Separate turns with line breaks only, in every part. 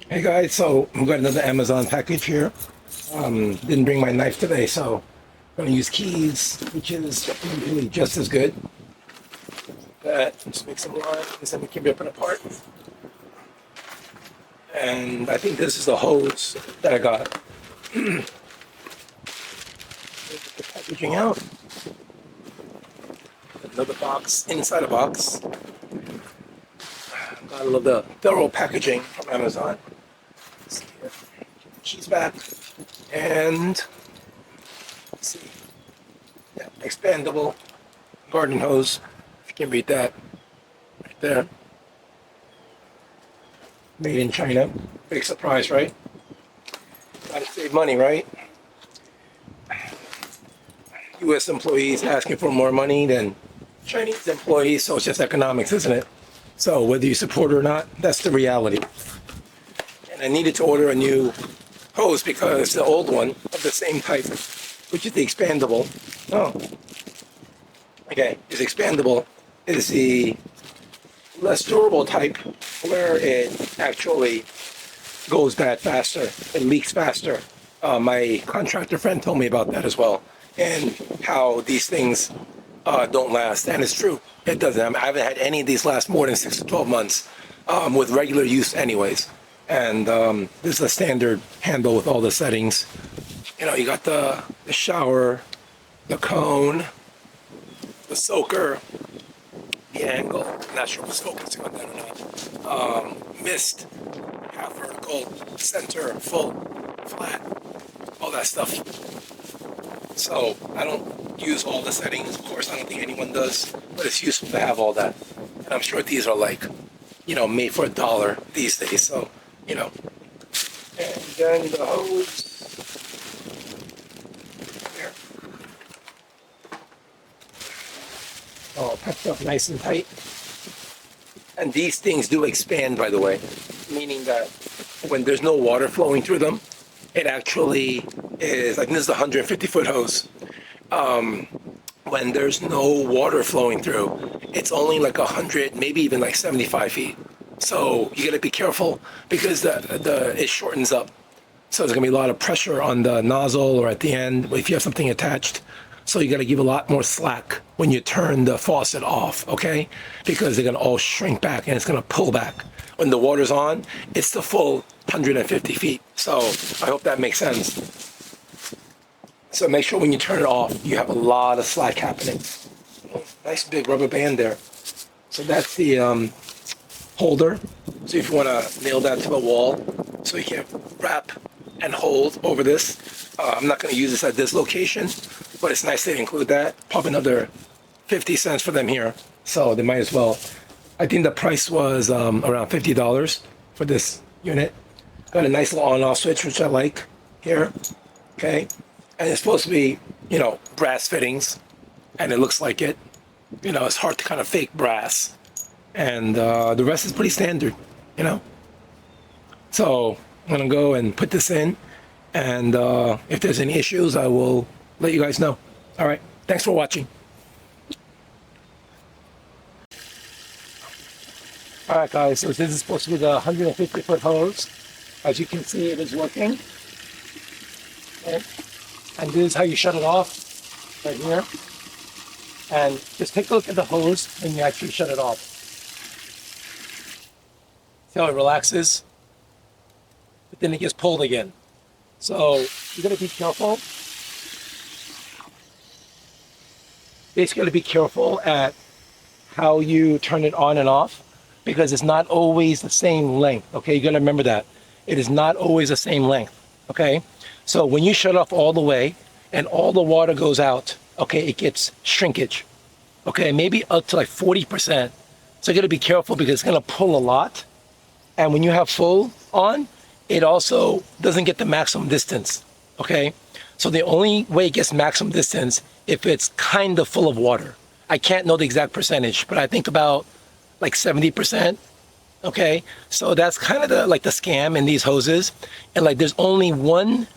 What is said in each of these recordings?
Hey guys, so I've got another Amazon package here. Didn't bring my knife today, so I'm gonna use keys, which is really just as good. Just make some lines and we can rip it apart. And I think this is the hose that I got. Take the packaging out. Another box inside a box. Got a little the thorough packaging from Amazon. Let's see here. Get the keys back. And let's see. Yeah, expandable garden hose. If you can read that right there. Made in China. Big surprise, right? Gotta save money, right? US employees asking for more money than Chinese employees, so it's just economics, isn't it? So whether you support it or not, that's the reality. And I needed to order a new hose because the old one of the same type, which is the expandable. Oh, okay, is expandable is the less durable type where it actually goes bad faster, it leaks faster. My contractor friend told me about that as well, and how these things don't last, and it's true. It doesn't. I haven't had any of these last more than 6 to 12 months with regular use anyways. And this is a standard handle with all the settings. You know, you got the shower, the cone, the soaker, the angle. I'm not sure if it's focusing on that or not. Mist, half vertical, center, full, flat, all that stuff. So I don't use all the settings, of course. I don't think anyone does, but it's useful to have all that. And I'm sure these are like, you know, made for $1 these days. So, you know. And then the hose. There. Oh, packed up nice and tight. And these things do expand, by the way, meaning that when there's no water flowing through them, it actually is like, this is a 150-foot hose. When there's no water flowing through, it's only like 100, maybe even like 75 feet. So you gotta be careful because it shortens up. So there's gonna be a lot of pressure on the nozzle or at the end if you have something attached. So you gotta give a lot more slack when you turn the faucet off, okay? Because they're gonna all shrink back and it's gonna pull back. When the water's on, it's the full 150 feet. So I hope that makes sense. So make sure when you turn it off, you have a lot of slack happening. Nice big rubber band there. So that's the holder. So if you want to nail that to the wall, so you can wrap and hold over this. I'm not going to use this at this location, but it's nice to include that. Probably another 50 cents for them here. So they might as well. I think the price was around $50 for this unit. Got a nice little on-off switch, which I like here. Okay. And it's supposed to be, you know, brass fittings, and it looks like it. You know, it's hard to kind of fake brass. And the rest is pretty standard, you know. So I'm gonna go and put this in, and if there's any issues, I will let you guys know. All right, thanks for watching. All right, guys, so this is supposed to be the 150-foot hose. As you can see, it is working. Okay. And this is how you shut it off, right here. And just take a look at the hose when you actually shut it off. See how it relaxes? But then it gets pulled again. So you gotta be careful. Basically, gotta be careful at how you turn it on and off, because it's not always the same length, okay? You gotta remember that. It is not always the same length, okay? So when you shut off all the way and all the water goes out, okay, it gets shrinkage, okay? Maybe up to like 40%. So you gotta be careful because it's gonna pull a lot. And when you have full on, it also doesn't get the maximum distance, okay? So the only way it gets maximum distance if it's kind of full of water. I can't know the exact percentage, but I think about like 70%. Okay, so that's kind of the scam in these hoses, and like there's only one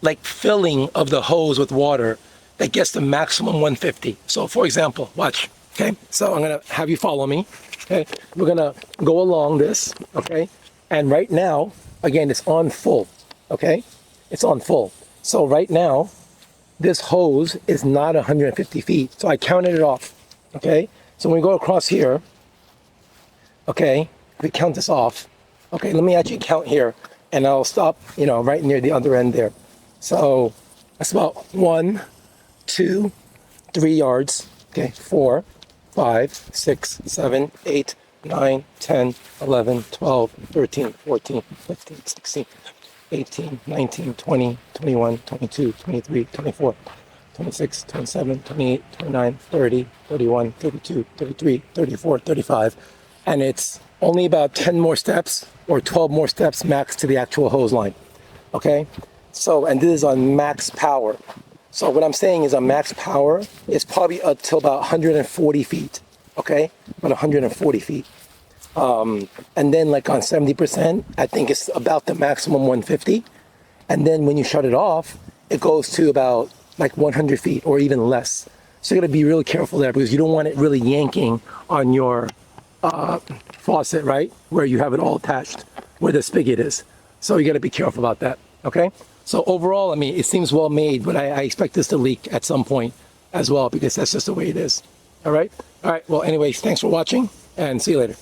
like filling of the hose with water that gets the maximum 150. So for example, watch. Okay, so I'm gonna have you follow me. Okay, we're gonna go along this. Okay, And right now, again, it's on full, okay? It's on full. So right now, this hose is not 150 feet. So I counted it off, okay? So when we go across here, okay, if we count this off, okay, let me actually count here and I'll stop, you know, right near the other end there. So that's about 1, 2, 3 yards, okay, 4, 5, 6, 7, 8, 9, 10, 11, 12, 13, 14, 15, 16, 18, 19, 20, 21, 22, 23, 24, 26, 27, 28, 29, 30, 31, 32, 33, 34, 35. And it's only about 10 more steps or 12 more steps max to the actual hose line. Okay? So, and this is on max power. So what I'm saying is on max power, it's probably up to about 140 feet. Okay? About 140 feet. And then like on 70%, I think it's about the maximum 150. And then when you shut it off, it goes to about like 100 feet or even less. So you gotta be really careful there because you don't want it really yanking on your faucet, right? Where you have it all attached, where the spigot is. So you gotta be careful about that, okay? So overall, I mean, it seems well made, but I expect this to leak at some point as well because that's just the way it is. All right? All right, well, anyways, thanks for watching and see you later.